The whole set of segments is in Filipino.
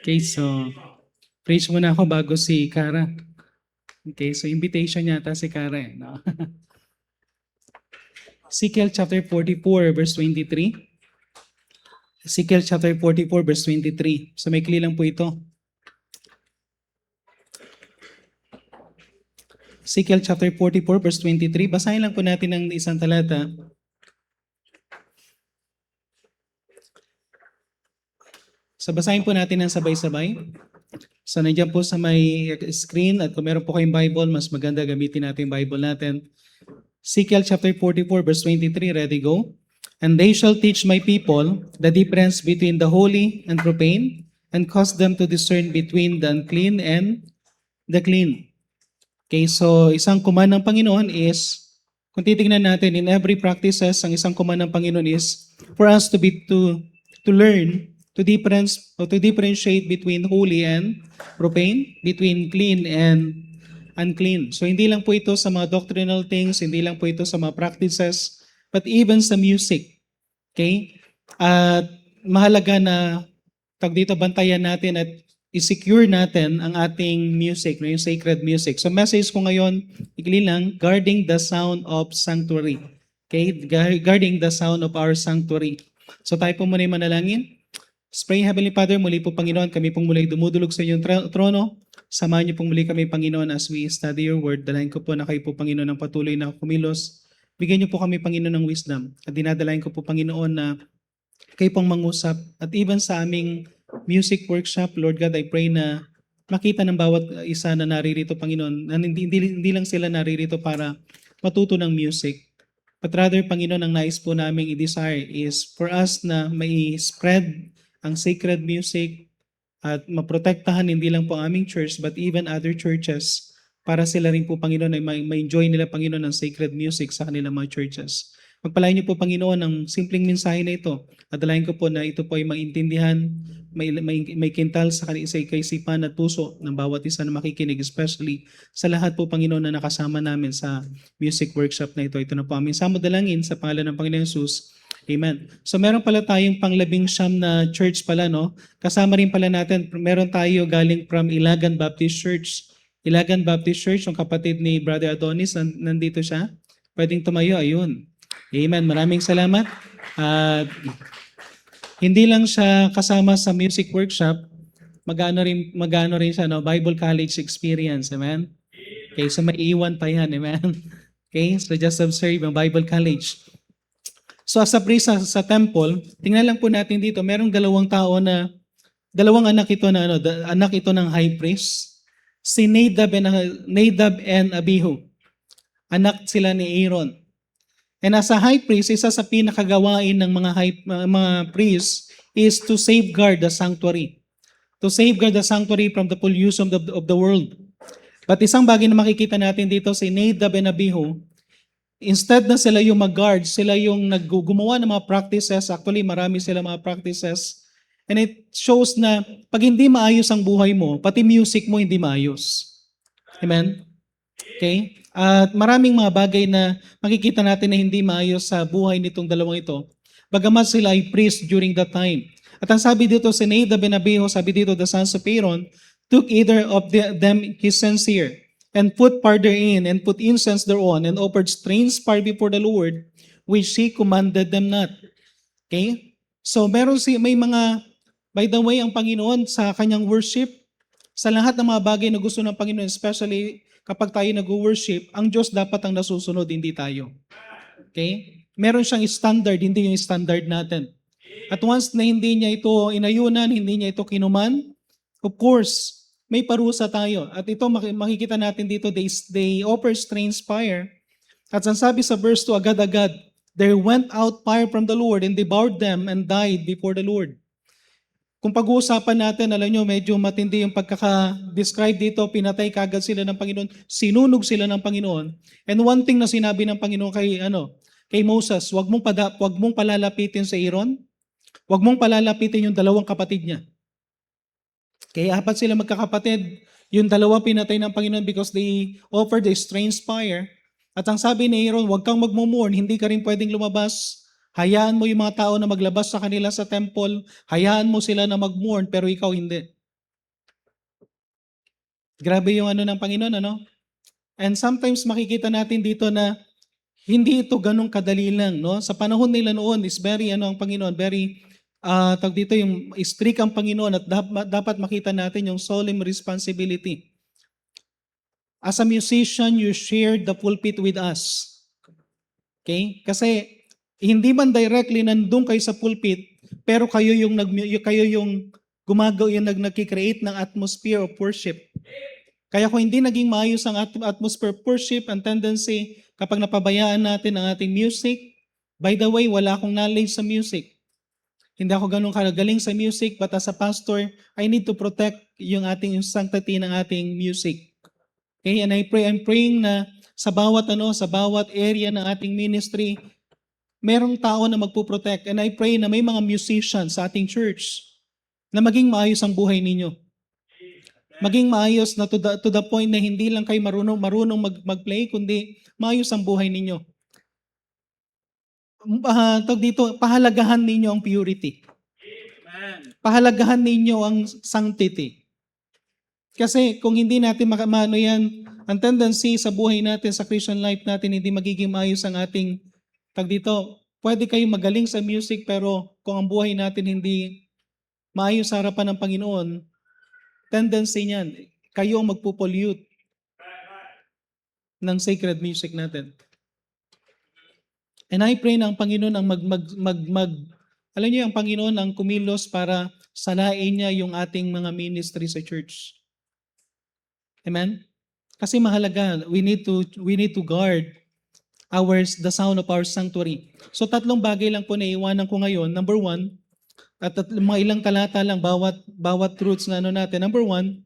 Okay, so praise muna ako bago si Kara. Okay, so invitation yata si Kara eh. No? Ezekiel chapter 44 verse 23. Ezekiel chapter 44 verse 23. So may kli lang po ito. Ezekiel chapter 44 verse 23. Basahin lang po natin ng isang talata. So basahin po natin ng sabay-sabay. So nandiyan po sa may screen at kung meron po kayong Bible, mas maganda gamitin natin yung Bible natin. Ezekiel chapter 44 verse 23, ready, go. And they shall teach my people the difference between the holy and profane, and cause them to discern between the unclean and the clean. Okay, so isang command ng Panginoon is, kung titingnan natin in every practices, ang isang command ng Panginoon is for us to learn to differentiate between holy and profane, between clean and unclean. So hindi lang po ito sa mga doctrinal things, hindi lang po ito sa mga practices, but even sa music. Okay? At mahalaga na dito bantayan natin at i-secure natin ang ating music, yung sacred music. So message ko ngayon, ikli lang, guarding the sound of sanctuary. Okay? Guarding the sound of our sanctuary. So tayo po muna yung manalangin. Let's pray, Heavenly Father, muli po Panginoon, kami pong muli dumudulog sa inyong trono. Samahan niyo pong muli kami, Panginoon, as we study your word. Dalahin ko po na kayo po, Panginoon, ng patuloy na kumilos. Bigyan niyo po kami, Panginoon, ng wisdom. At dinadalahin ko po, Panginoon, na kayo pong mangusap. At even sa aming music workshop, Lord God, I pray na makita ng bawat isa na naririto, Panginoon, na hindi lang sila naririto para matuto ng music. But rather, Panginoon, ang nais po naming i-desire is for us na may spread ang sacred music at maprotektahan hindi lang po ang aming church but even other churches para sila rin po, Panginoon, ay ma-enjoy nila, Panginoon, ng sacred music sa kanilang mga churches. Magpalain niyo po, Panginoon, ang simpleng mensahe na ito. At dalayan ko po na ito po ay maintindihan, may kintal sa kaisipan at puso ng bawat isa na makikinig, especially sa lahat po, Panginoon, na nakasama namin sa music workshop na ito. Ito na po aming samodalangin sa pangalan ng Panginoon Jesus. Amen. So meron pala tayong pang-labing-siyam na church pala, no? Kasama rin pala natin, meron tayo galing from Ilagan Baptist Church. Ilagan Baptist Church, yung kapatid ni Brother Adonis, nandito siya. Pwedeng tumayo, ayun. Amen. Maraming salamat. At hindi lang siya kasama sa music workshop, magano rin siya, no? Bible College experience. Amen. Okay, so maiiwan pa yan. Amen. Okay, so just observe ang Bible College. So as a priest sa temple, tingnan lang po natin dito, merong dalawang anak ito anak ito ng high priest, si Nadab and Abihu. Anak sila ni Aaron. And as a high priest, isa sa pinakagawain ng mga priests is to safeguard the sanctuary. To safeguard the sanctuary from the pollution of the world. But isang bagay na makikita natin dito, si Nadab and Abihu, instead na sila yung mag-guard, sila yung gumawa ng mga practices. Actually, marami sila mga practices. And it shows na pag hindi maayos ang buhay mo, pati music mo hindi maayos. Amen? Okay? At maraming mga bagay na makikita natin na hindi maayos sa buhay nitong dalawang ito. Bagamat sila ay priest during that time. At ang sabi dito, si Nadab and Abihu, sabi dito, the sons of Aaron, took either of them his censer, and put fire therein, and put incense thereon, and offered strange fire before the Lord, which He commanded them not. Okay? So may mga, by the way, ang Panginoon sa kanyang worship, sa lahat ng mga bagay na gusto ng Panginoon, especially kapag tayo nag-worship, ang Diyos dapat ang nasusunod, hindi tayo. Okay? Meron siyang standard, hindi yung standard natin. At once na hindi niya ito inayunan, hindi niya ito kinuman, of course, may parusa tayo. At ito makikita natin dito, they offer strange fire. At ang sabi sa verse 2, agad-agad, there went out fire from the Lord and devoured them and died before the Lord. Kung pag-uusapan natin, alam nyo, medyo matindi yung pagkaka-describe dito, pinatay kagad sila ng Panginoon, sinunog sila ng Panginoon. And one thing na sinabi ng Panginoon kay Moses, wag mong palalapitin sa Aaron, wag mong palalapitin yung dalawang kapatid niya. Kaya apat sila magkakapatid, yung dalawa pinatay ng Panginoon because they offered a strange fire. At ang sabi ni Aaron, wag kang magmumurn, hindi ka rin pwedeng lumabas Hayaan mo yung mga tao na maglabas sa kanila sa temple, hayaan mo sila na mag-mourn, pero ikaw hindi. Grabe yung ano ng Panginoon, ano? And sometimes makikita natin dito na hindi ito ganun kadali lang, no? Sa panahon nila noon is very, ano ang Panginoon, very, tawag dito yung strict ang Panginoon at dapat makita natin yung solemn responsibility. As a musician, you shared the pulpit with us. Okay? Kasi hindi man directly nandun kayo sa pulpit, pero kayo yung gumagawa, yung nagki-create ng atmosphere of worship. Kaya kung hindi naging maayos ang atmosphere of worship, ang tendency kapag napabayaan natin ang ating music, by the way, wala akong knowledge sa music. Hindi ako ganun kagaling sa music, but as a pastor, I need to protect yung sanctity ng ating music. Okay, and I'm praying na sa bawat area ng ating ministry, merong tao na magpo-protect. And I pray na may mga musicians sa ating church na maging maayos ang buhay ninyo. Maging maayos na to the point na hindi lang kayo marunong mag-play, kundi maayos ang buhay ninyo. Pahalagahan ninyo ang purity. Pahalagahan ninyo ang sanctity. Kasi kung hindi natin makamano yan, ang tendency sa buhay natin, sa Christian life natin, hindi magiging maayos ang ating, pwede kayo magaling sa music, pero kung ang buhay natin hindi maayos sa harapan ng Panginoon, tendency niyan, kayo ang magpo-pollute ng sacred music natin. And I pray na ang Panginoon ang alam niyo, ang Panginoon ang kumilos para salain niya yung ating mga ministry sa church. Amen? Kasi mahalaga, we need to guard the sound of our sanctuary. So 3 bagay lang po na iwanan ko ngayon. Number 1, at mga ilang talata lang bawat truths na natin. Number 1,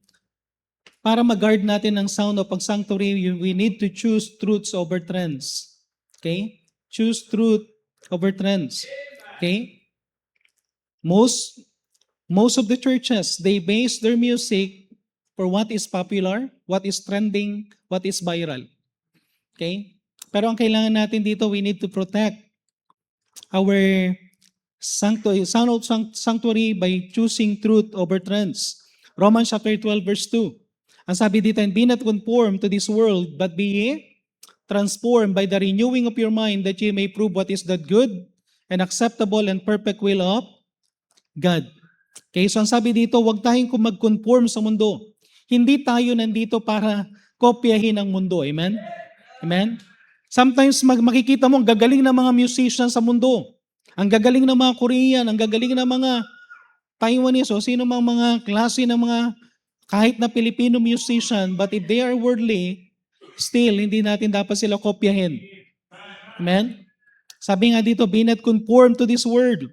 para mag-guard natin ang sound of ang sanctuary, we need to choose truths over trends. Okay? Choose truth over trends. Okay? Most of the churches, they base their music for what is popular, what is trending, what is viral. Okay? Pero ang kailangan natin dito, we need to protect our sanctuary by choosing truth over trends. Romans chapter 12 verse 2. Ang sabi dito, and be not conformed to this world, but be ye transformed by the renewing of your mind, that ye may prove what is that good and acceptable and perfect will of God. Okay, so ang sabi dito, huwag tayong mag-conform sa mundo. Hindi tayo nandito para kopyahin ang mundo. Amen? Amen? Sometimes makikita mo, ang gagaling ng mga musicians sa mundo. Ang gagaling ng mga Korean, ang gagaling ng mga Taiwanese, o sino mga klase ng mga kahit na Filipino musician, but if they are worldly, still, hindi natin dapat sila kopyahin. Amen? Sabi nga dito, be not conformed to this world,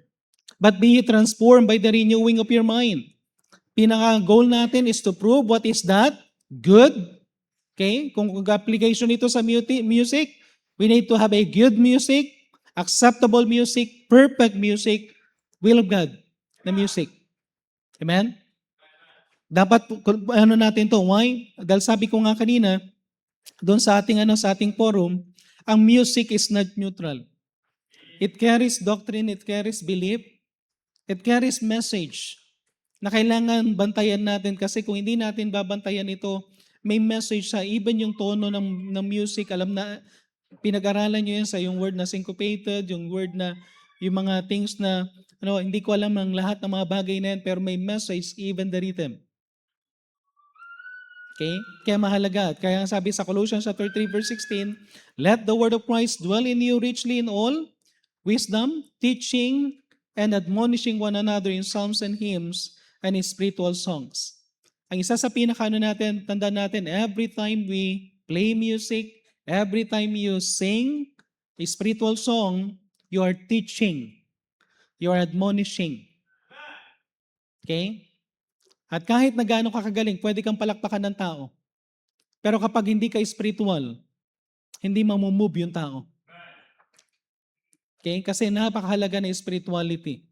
but be transformed by the renewing of your mind. Pinaka-goal natin is to prove what is that good. Okay? Kung application ito sa music, we need to have a good music, acceptable music, perfect music, will of God na music. Amen? Dapat natin to. Why? Dahil sabi ko nga kanina, doon sa ating forum, ang music is not neutral. It carries doctrine, it carries belief, it carries message na kailangan bantayan natin, kasi kung hindi natin babantayan ito, may message sa even yung tono ng music. Alam na, pinag-aralan nyo yan sa yung word na syncopated, yung word na, yung mga things na, hindi ko alam ang lahat ng mga bagay na yan, pero may message, even the rhythm. Okay? Kaya mahalaga. Kaya sabi sa Colossians chapter 3 verse 16, let the word of Christ dwell in you richly in all wisdom, teaching, and admonishing one another in psalms and hymns and in spiritual songs. Ang isa sa natin, tandaan natin, every time we play music, every time you sing a spiritual song, you are teaching, you are admonishing. Okay? At kahit na gaano ka kagaling, pwede kang palakpakan ng tao. Pero kapag hindi ka spiritual, hindi mamumove yung tao. Okay? Kasi napakahalaga na spirituality.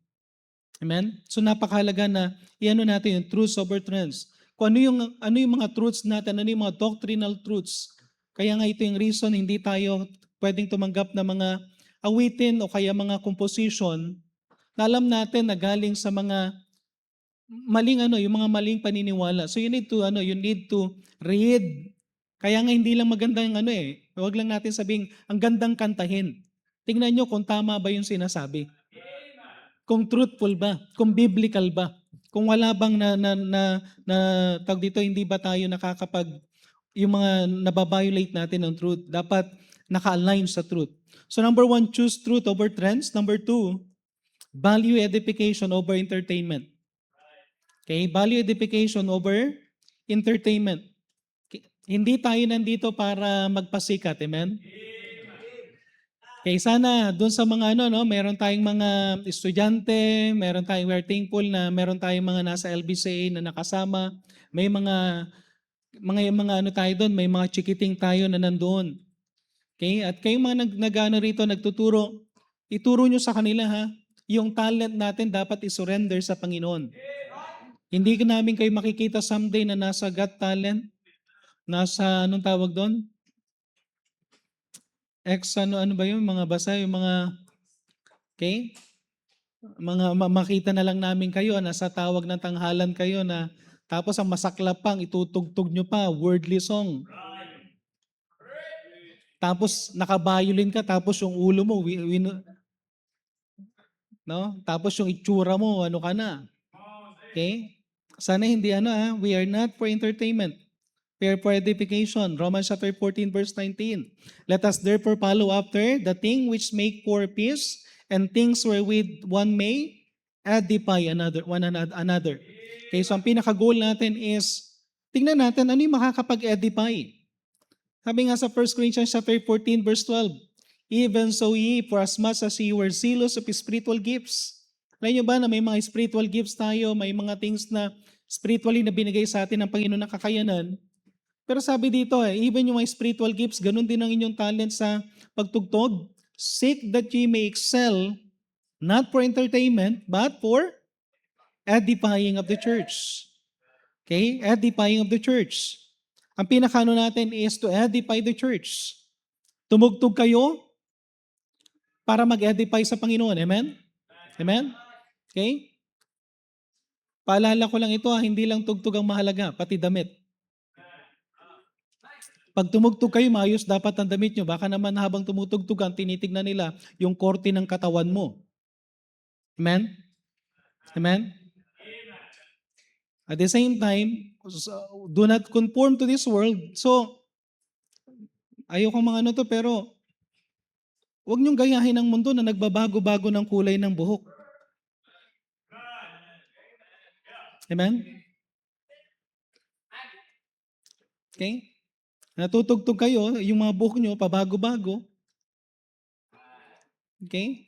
Amen? So napakahalaga na natin yung truths over trends. Kung ano yung mga truths natin, ano yung mga doctrinal truths. Kaya nga ito yung reason, hindi tayo pwedeng tumanggap ng mga awitin o kaya mga composition na alam natin na galing sa mga maling yung mga maling paniniwala. So you need to read. Kaya nga hindi lang maganda yung huwag lang natin sabing ang gandang kantahin. Tingnan nyo kung tama ba yung sinasabi. Kung truthful ba, kung biblical ba. Kung wala bang na tawag dito, hindi ba tayo yung mga nababiolate natin ng truth, dapat naka-align sa truth. So number 1, choose truth over trends. Number 2, value edification over entertainment. Okay, value edification over entertainment. Hindi tayo nandito para magpasikat, amen? Okay, sana doon sa mga meron tayong mga estudyante, we're thankful na meron tayong mga nasa LBCA na nakasama, may mga tayo doon, may mga chikiting tayo na nandoon. Okay, at kayong mga rito nagtuturo, ituro nyo sa kanila yung talent natin dapat isurrender sa Panginoon. Hindi namin kayo makikita someday na nasa Got Talent, nasa anong tawag doon? Ano ba yung mga basa, yung mga, okay? Makita na lang namin kayo, nasa tawag ng tanghalan kayo na, tapos ang masaklap pang, itutugtog nyo pa, wordly song. Tapos nakabayolin ka, tapos yung ulo mo, tapos yung itsura mo, ano ka na. Okay? Sana hindi we are not for entertainment. We are for edification. Romans chapter 14 verse 19. Let us therefore follow after the thing which make for peace and things wherewith one may edify one another. Okay, so ang pinaka-goal natin is, tingnan natin ano yung makakapag-edify. Sabi nga sa 1 Corinthians chapter 14 verse 12, even so ye, for as much as ye were zealous of spiritual gifts. Alam nyo ba na may mga spiritual gifts tayo, may mga things na spiritually na binigay sa atin ng Panginoon na kakayanan. Pero sabi dito even yung mga spiritual gifts, ganun din ang inyong talent sa pagtugtog. Seek that ye may excel, not for entertainment, but for edifying of the church. Okay? Edifying of the church. Ang pinakano natin is to edify the church. Tumugtog kayo para mag-edify sa Panginoon. Amen? Amen? Okay? Paalala ko lang ito hindi lang tugtog ang mahalaga, pati damit. Pag tumugtog kayo, maayos dapat ang damit nyo. Baka naman habang tumutugtog ang tinitignan nila yung korte ng katawan mo. Amen? Amen? At the same time, do not conform to this world. So, ayoko mga pero huwag niyong gayahin ang mundo na nagbabago-bago ng kulay ng buhok. Amen? Okay? Natutugtog kayo, yung mga buhok nyo, pabago-bago. Okay?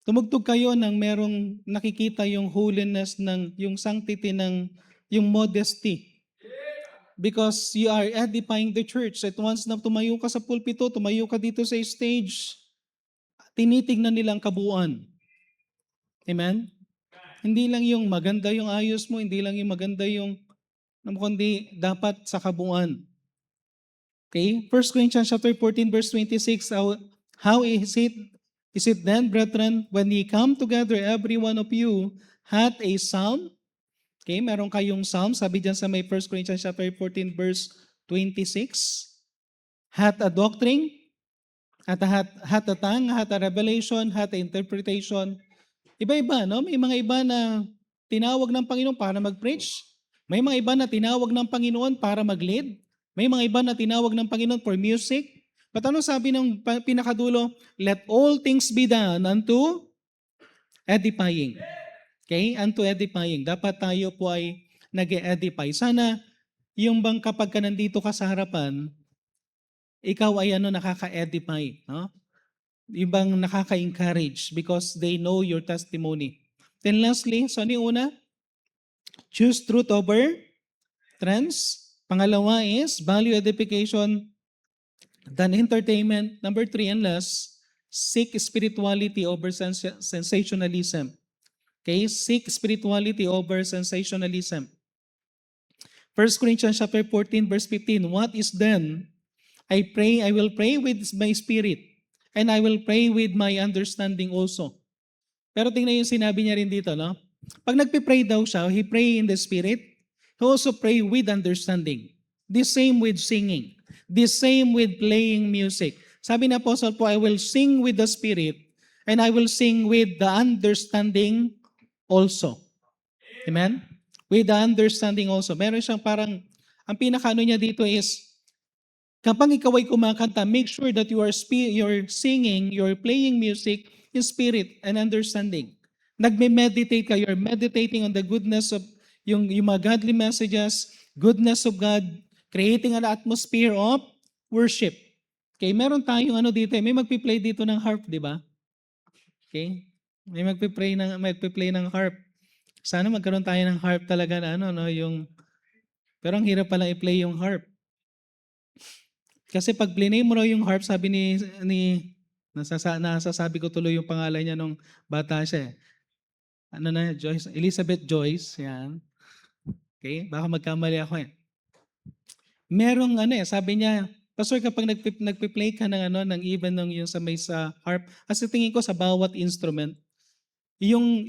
Tumugtog kayo ng merong nakikita yung holiness yung sanctity yung modesty. Because you are edifying the church. At once na tumayo ka sa pulpito, tumayo ka dito sa stage, tinitignan nilang kabuuan. Amen? Hindi lang yung maganda yung ayos mo, hindi lang yung maganda yung, kundi dapat sa kabuuan. Okay? 1 Corinthians chapter 14 verse 26, how is it then, brethren, when ye come together, every one of you hath a psalm? Okay, meron kayong psalm, sabi dyan sa may 1 Corinthians chapter 14 verse 26. Hath a doctrine, hath a tongue, hath a revelation, hath a interpretation. Iba-iba, no? May mga iba na tinawag ng Panginoon para mag-preach. May mga iba na tinawag ng Panginoon para mag-lead. May mga iba na tinawag ng Panginoon for music. But ano sabi ng pinakadulo? Let all things be done unto edifying. Okay? Unto edifying. Dapat tayo po ay nag-edify. Sana yung bang kapag ka nandito ka sa harapan, ikaw ay nakaka-edify. No? Yung bang nakaka-encourage because they know your testimony. Then lastly, so ano yung una? Choose truth over trends. Pangalawa is value edification than entertainment. Number 3 and last, seek spirituality over sensationalism. Okay, seek spirituality over sensationalism. 1 Corinthians chapter 14 verse 15, what is then? I will pray with my spirit, and I will pray with my understanding also. Pero tingnan yung sinabi niya rin dito, no? Pag nagpe-pray daw siya, he pray in the Spirit, he also pray with understanding. The same with singing. The same with playing music. Sabi ni Apostle Paul, I will sing with the Spirit, and I will sing with the understanding also. Amen? With the understanding also. Meron siyang parang, ang pinakano niya dito is, kapag ikaw ay kumakanta, make sure that you're singing, you're playing music in spirit and understanding. Nagme-meditate ka, you're meditating on the goodness of yung mga godly messages, goodness of God, creating an atmosphere of worship. Okay, meron tayong ano dito, may magpi-play dito ng harp, di ba? Okay? May magpi-play ng harp. Sana magkaroon tayo ng harp talaga na ano, no, pero ang hirap pala i-play yung harp. Kasi pag plinay mo raw yung harp, sabi nasasabi ko tuloy yung pangalan niya nung bata siya. Ano na, Joyce? Elizabeth Joyce, yan. Okay, baka magkamali ako eh. Merong ano eh, sabi niya, Pastor, kapag nagpe-play ka ng ano, ng even yung sa harp, kasi tingin ko sa bawat instrument, yung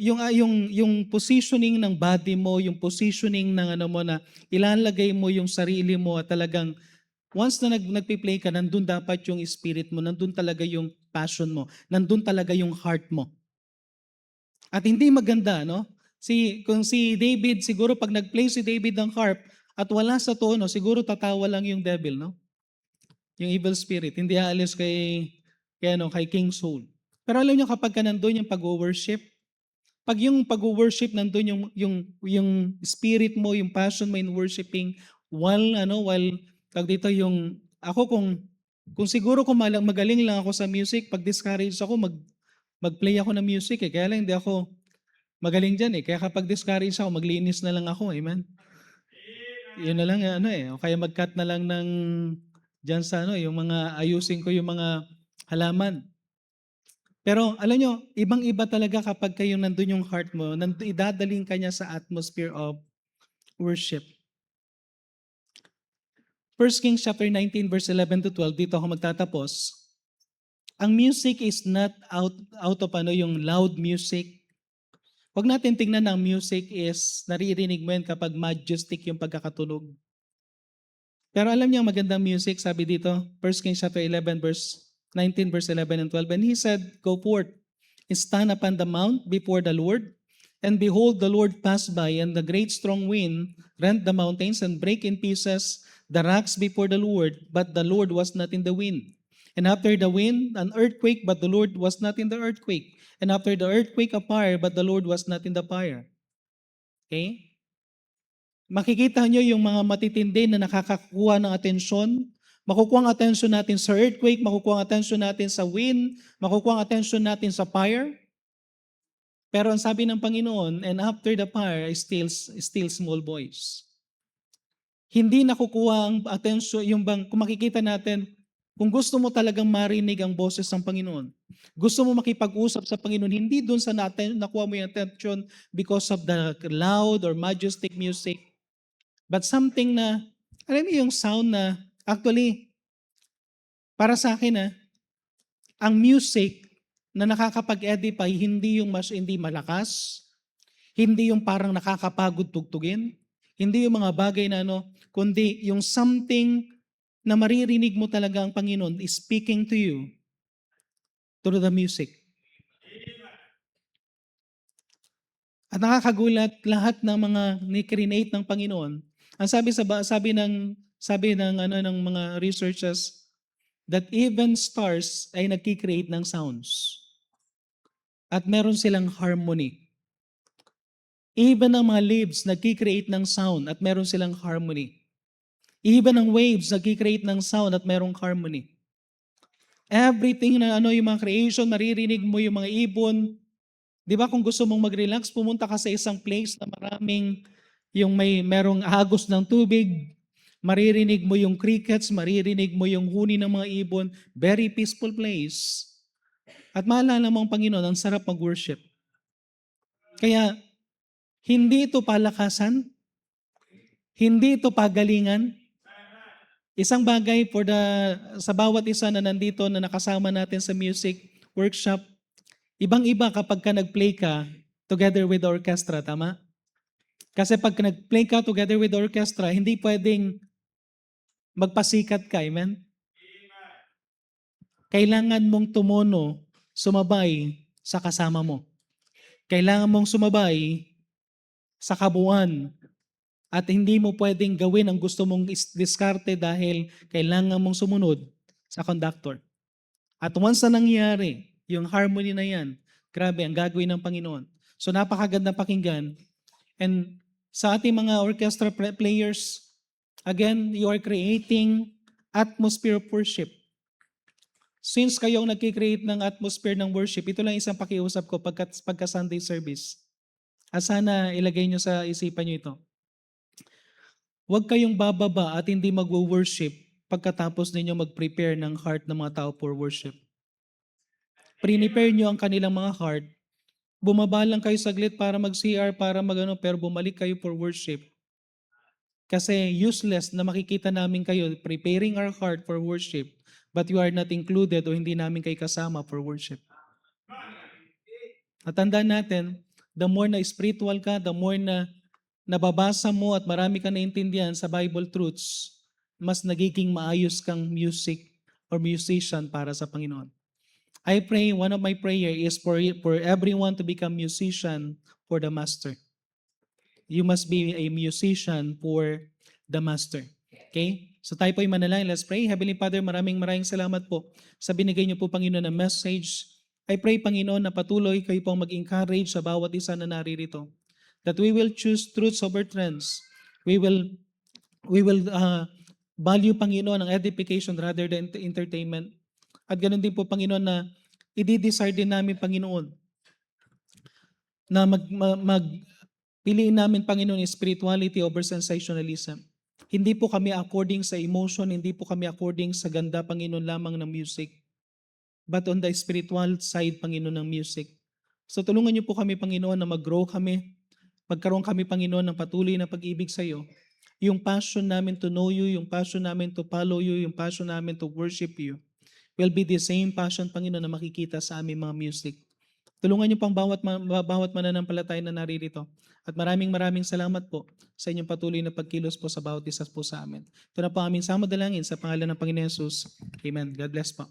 positioning ng body mo, yung positioning ng ano mo na ilalagay mo yung sarili mo at talagang once na nagpi-play ka, nandun dapat yung spirit mo, nandun talaga yung passion mo, nandun talaga yung heart mo. At hindi maganda, no? Kung si David, siguro pag nag-play si David ng harp at wala sa tono, siguro tatawa lang yung devil, no? Yung evil spirit, hindi aalis kay King Saul. Pero alam niyo kapag ka nandun yung pag-worship, pag yung pag-worship nandun yung spirit mo, yung passion mo in worshiping, while tag dito yung ako kung siguro kung magaling lang ako sa music, pag discourage ako mag-play ako ng music eh. Kaya lang hindi ako magaling diyan eh. Kaya kapag discourage ako, maglinis na lang ako, amen. Yun na lang o kaya mag-cut na lang ng diyan sa yung mga ayusin ko yung mga halaman. Pero alam nyo, ibang-iba talaga kapag kayo nandun yung heart mo, idadaling ka niya sa atmosphere of worship. 1 Kings chapter 19 verse 11 to 12, dito ako magtatapos. Ang music is not out of yung loud music. Huwag natin tingnan ang music is naririnig mo yan kapag majestic yung pagkakatunog. Pero alam niyo ang magandang music, sabi dito, 1 Kings chapter 11 verse 19 verse 11 and 12. And he said, go forth and stand upon the mount before the Lord. And behold, the Lord passed by, and the great strong wind rent the mountains and break in pieces the rocks before the Lord, but the Lord was not in the wind. And after the wind, an earthquake, but the Lord was not in the earthquake. And after the earthquake, a fire, but the Lord was not in the fire. Okay? Makikita nyo yung mga matitindi na nakakakuha ng atensyon. Makukuha ang atensyon natin sa earthquake, makukuha ang atensyon natin sa wind, makukuha ang atensyon natin sa fire. Pero ang sabi ng Panginoon, and after the fire, still small voice. Hindi nakukuha ang atensyon, kung makikita natin, kung gusto mo talagang marinig ang boses ng Panginoon, gusto mo makipag-usap sa Panginoon, hindi doon sa nakuha mo yung attention because of the loud or majestic music, but something na, alam mo yung sound na, actually, para sa akin ang music na nakakapag-edify, hindi malakas, hindi yung parang nakakapagod tugtugin, hindi yung mga bagay na kundi yung something na maririnig mo talaga ang Panginoon is speaking to you through the music. At nakakagulat lahat ng mga ni-create ng Panginoon. Ang sabi ng mga researchers that even stars ay nagki-create ng sounds. At meron silang harmony. Even ang mga leaves nagki-create ng sound at meron silang harmony. Even ang waves nagki-create ng sound at merong harmony. Everything na yung mga creation, maririnig mo yung mga ibon. Di ba kung gusto mong mag-relax, pumunta ka sa isang place na maraming merong agos ng tubig, maririnig mo yung crickets, maririnig mo yung huni ng mga ibon, very peaceful place. At maalala mo ang Panginoon, ang sarap mag-worship. Kaya, hindi ito palakasan, hindi ito pagalingan, Isang bagay sa bawat isa na nandito na nakasama natin sa music workshop, ibang-iba kapag ka nag-play ka together with the orchestra, tama? Kasi pag nag-play ka together with the orchestra, hindi pwedeng magpasikat ka, amen? Kailangan mong tumuno, sumabay sa kasama mo. Kailangan mong sumabay sa kabuuan at hindi mo pwedeng gawin ang gusto mong diskarte dahil kailangan mong sumunod sa conductor. At once na nangyari, yung harmony na yan, grabe ang gagawin ng Panginoon. So napakaganda pakinggan. And sa ating mga orchestra players, again, you are creating atmosphere of worship. Since kayo ang nagkikreate ng atmosphere ng worship, ito lang isang pakiusap ko pagka Sunday service. At sana ilagay nyo sa isipan nyo ito. Huwag kayong bababa at hindi mag-worship pagkatapos ninyo mag-prepare ng heart ng mga tao for worship. Prepare nyo ang kanilang mga heart. Bumaba lang kayo saglit para mag-CR, para mag-ano, pero bumalik kayo for worship. Kasi useless na makikita namin kayo preparing our heart for worship, but you are not included o hindi namin kayo kasama for worship. At tandaan natin, the more na spiritual ka, the more na nababasa mo at marami ka naintindihan sa Bible truths, mas nagiging maayos kang music or musician para sa Panginoon. I pray, one of my prayer is for everyone to become musician for the Master. You must be a musician for the Master. Okay? So tayo po'y manalangin. Let's pray. Heavenly Father, maraming salamat po sa binigay niyo po, Panginoon, na message. I pray, Panginoon, na patuloy kayo pong mag-encourage sa bawat isa na naririto. That we will choose truths over trends. We will value, Panginoon, ang edification rather than entertainment. At ganoon din po, Panginoon, na i-desire din namin, Panginoon, na piliin namin, Panginoon, spirituality over sensationalism. Hindi po kami according sa emotion, hindi po kami according sa ganda, Panginoon, lamang ng music. But on the spiritual side, Panginoon, ng music. So tulungan niyo po kami, Panginoon, na mag-grow kami, magkaroon kami, Panginoon, ng patuloy na pag-ibig sa iyo. Yung passion namin to know you, yung passion namin to follow you, yung passion namin to worship you, will be the same passion, Panginoon, na makikita sa aming mga music. Tulungan niyo pang bawat mananampalataya na naririto. At maraming salamat po sa inyong patuloy na pagkilos po sa bawat isa po sa amin. Ito na po aming sama dalangin sa pangalan ng Panginoon Jesus. Amen. God bless po.